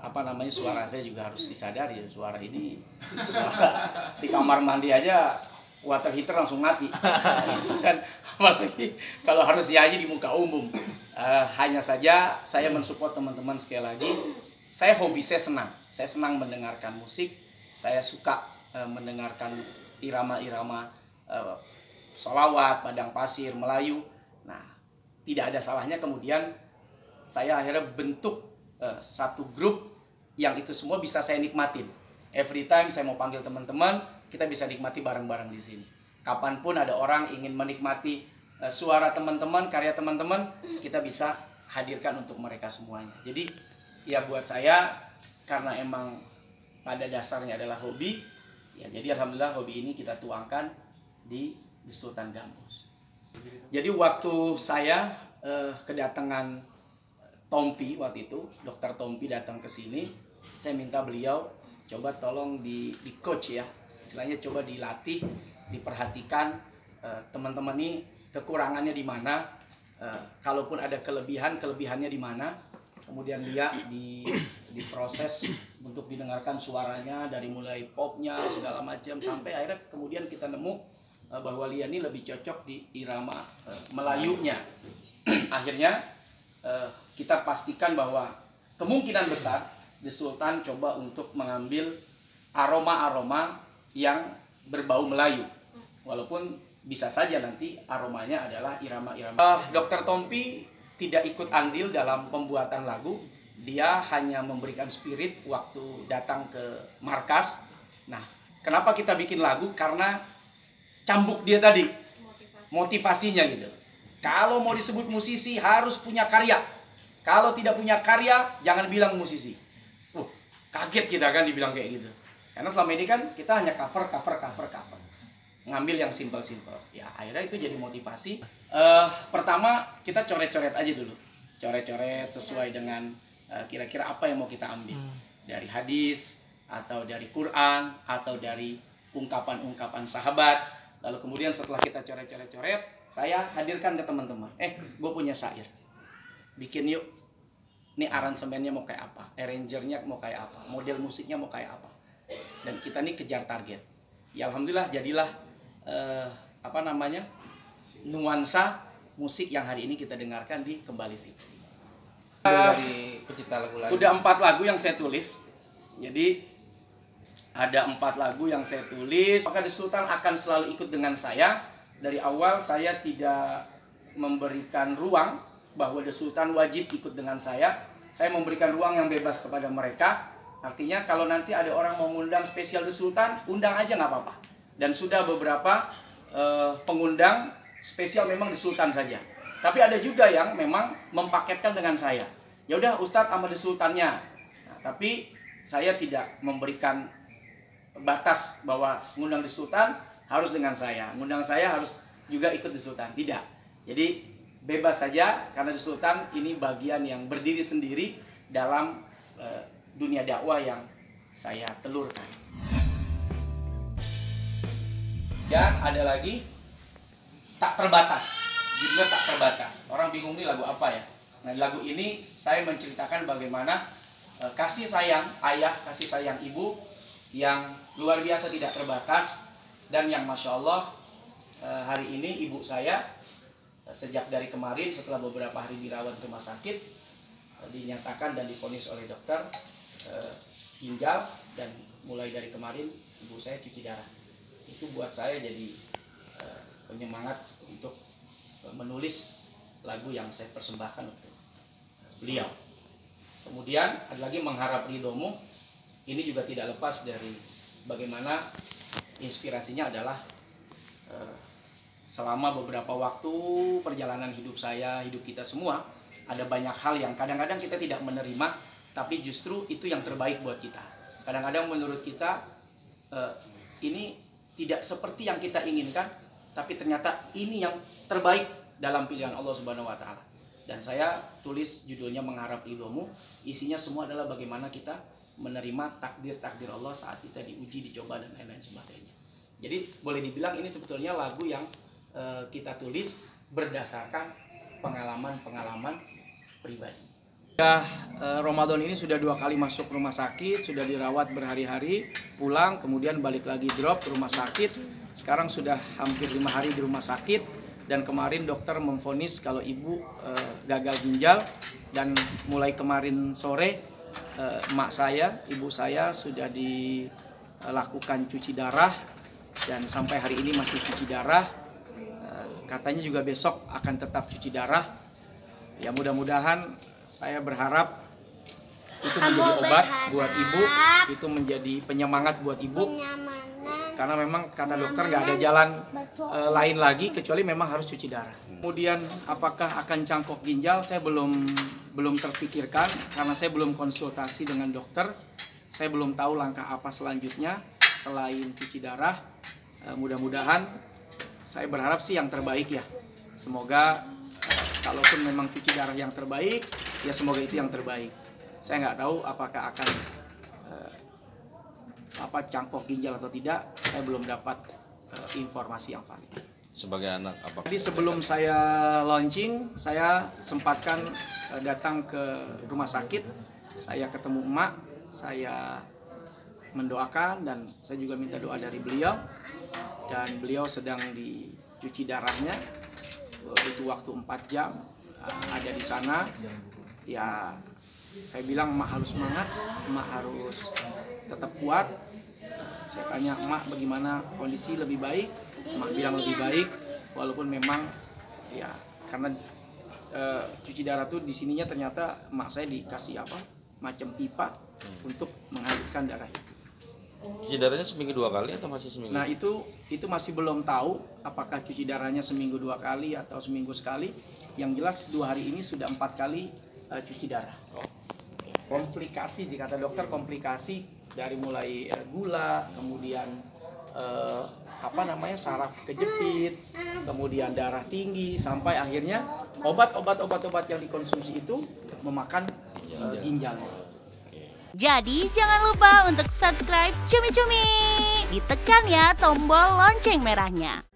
apa namanya, suara saya juga harus disadari. Suara ini, suara di kamar mandi aja water heater langsung mati. Kan, apalagi kalau harus nyanyi di muka umum. Hanya saja saya mensupport teman-teman sekali lagi. Saya hobi, saya senang. Saya senang mendengarkan musik. Saya suka mendengarkan irama-irama sholawat, padang pasir, Melayu. Nah, tidak ada salahnya kemudian saya akhirnya bentuk satu grup yang itu semua bisa saya nikmatin. Every time saya mau panggil teman-teman, kita bisa nikmati bareng-bareng di sini. Kapanpun ada orang ingin menikmati suara teman-teman, karya teman-teman, kita bisa hadirkan untuk mereka semuanya. Jadi ya buat saya, karena emang pada dasarnya adalah hobi, ya jadi alhamdulillah hobi ini kita tuangkan di Sultan Gambus. Jadi waktu saya kedatangan Tompi waktu itu, Dokter Tompi datang ke sini, saya minta beliau coba tolong di coach ya, istilahnya coba dilatih, diperhatikan teman-teman ini kekurangannya di mana, kalaupun ada kelebihannya di mana, kemudian dia diproses untuk didengarkan suaranya dari mulai popnya segala macam sampai akhirnya kemudian kita nemu bahwa Lia ini lebih cocok di irama Melayunya. Akhirnya kita pastikan bahwa kemungkinan besar The Sultan coba untuk mengambil aroma-aroma yang berbau Melayu, walaupun bisa saja nanti aromanya adalah irama-irama. Dokter Tompi tidak ikut andil dalam pembuatan lagu, dia hanya memberikan spirit waktu datang ke markas. Nah, kenapa kita bikin lagu? Karena cambuk dia tadi, motivasinya gitu. Kalau mau disebut musisi harus punya karya. Kalau tidak punya karya, jangan bilang musisi. Kaget kita kan dibilang kayak gitu. Karena selama ini kan kita hanya cover. Ngambil yang simple-simple. Ya akhirnya itu jadi motivasi. Pertama kita coret-coret aja dulu. Coret-coret sesuai dengan kira-kira apa yang mau kita ambil. Dari hadis, atau dari Quran, atau dari ungkapan-ungkapan sahabat. Lalu kemudian setelah kita coret-coret, saya hadirkan ke teman-teman. Gue punya syair. Bikin yuk. Ini aransemennya mau kayak apa, arrangernya mau kayak apa, model musiknya mau kayak apa. Dan kita nih kejar target. Ya alhamdulillah jadilah nuansa musik yang hari ini kita dengarkan di Kembali Fitri. Dari pencipta lagu-lagu. Udah 4 lagu yang saya tulis. Jadi ada 4 lagu yang saya tulis. Maka The Sultan akan selalu ikut dengan saya. Dari awal saya tidak memberikan ruang bahwa The Sultan wajib ikut dengan saya. Saya memberikan ruang yang bebas kepada mereka. Artinya kalau nanti ada orang mau mengundang spesial The Sultan, undang aja nggak apa-apa. Dan sudah beberapa pengundang spesial memang The Sultan saja. Tapi ada juga yang memang mempaketkan dengan saya. Ya udah Ustadz sama The Sultannya. Nah, tapi saya tidak memberikan batas bahwa ngundang The Sultan harus dengan saya. Ngundang saya harus juga ikut The Sultan. Tidak. Jadi bebas saja, karena The Sultan ini bagian yang berdiri sendiri dalam dunia dakwah yang saya telurkan. Dan ada lagi Tak Terbatas, judulnya Tak Terbatas. Orang bingung nih lagu apa ya? Nah, di lagu ini saya menceritakan bagaimana kasih sayang ayah, kasih sayang ibu yang luar biasa tidak terbatas, dan yang Masya Allah hari ini ibu saya sejak dari kemarin setelah beberapa hari dirawat di rumah sakit dinyatakan dan divonis oleh dokter ginjal, dan mulai dari kemarin ibu saya cuci darah. Itu buat saya jadi penyemangat untuk menulis lagu yang saya persembahkan untuk beliau. Kemudian ada lagi Mengharap Ridhomu. Ini juga tidak lepas dari bagaimana inspirasinya adalah selama beberapa waktu perjalanan hidup saya, hidup kita semua, ada banyak hal yang kadang-kadang kita tidak menerima, tapi justru itu yang terbaik buat kita. Kadang-kadang menurut kita ini tidak seperti yang kita inginkan, tapi ternyata ini yang terbaik dalam pilihan Allah Subhanahu wa Ta'ala. Dan saya tulis judulnya Mengharap Ridhomu. Isinya semua adalah bagaimana kita menerima takdir-takdir Allah saat kita diuji, dicoba, dan lain-lain sebagainya. Jadi boleh dibilang ini sebetulnya lagu yang kita tulis berdasarkan pengalaman-pengalaman pribadi. Ramadan ini sudah 2 kali masuk rumah sakit, sudah dirawat berhari-hari, pulang, kemudian balik lagi drop ke rumah sakit. Sekarang sudah hampir 5 hari di rumah sakit, dan kemarin dokter memvonis kalau ibu gagal ginjal, dan mulai kemarin sore ibu saya sudah dilakukan cuci darah, dan sampai hari ini masih cuci darah. Katanya juga besok akan tetap cuci darah. Ya mudah-mudahan, saya berharap itu menjadi obat buat ibu, itu menjadi penyemangat buat ibu, karena memang kata dokter nggak ada jalan lain lagi kecuali memang harus cuci darah. Kemudian apakah akan cangkok ginjal, saya belum terpikirkan karena saya belum konsultasi dengan dokter. Saya belum tahu langkah apa selanjutnya selain cuci darah. Mudah-mudahan, saya berharap sih yang terbaik ya. Semoga kalaupun memang cuci darah yang terbaik, ya semoga itu yang terbaik. Saya nggak tahu apakah akan cangkok ginjal atau tidak. Saya belum dapat informasi yang valid. Sebagai anak apa? Jadi sebelum saya launching, saya sempatkan datang ke rumah sakit. Saya ketemu emak, saya mendoakan, dan saya juga minta doa dari beliau. Dan beliau sedang dicuci darahnya. Itu waktu 4 jam ada di sana. Ya, saya bilang emak harus semangat, emak harus tetap kuat. Saya tanya emak bagaimana kondisi, lebih baik? Emak bilang lebih baik, walaupun memang ya karena cuci darah tuh di sininya ternyata emak saya dikasih macam pipa untuk mengalirkan darah itu. Cuci darahnya seminggu 2 kali atau masih seminggu? Nah itu masih belum tahu apakah cuci darahnya seminggu 2 kali atau seminggu sekali. Yang jelas 2 hari ini sudah 4 kali cuci darah. Komplikasi sih kata dokter, komplikasi dari mulai gula, kemudian saraf kejepit, kemudian darah tinggi, sampai akhirnya obat yang dikonsumsi itu memakan ginjalnya. Jadi jangan lupa untuk subscribe Cumi Cumi. Ditekan ya tombol lonceng merahnya.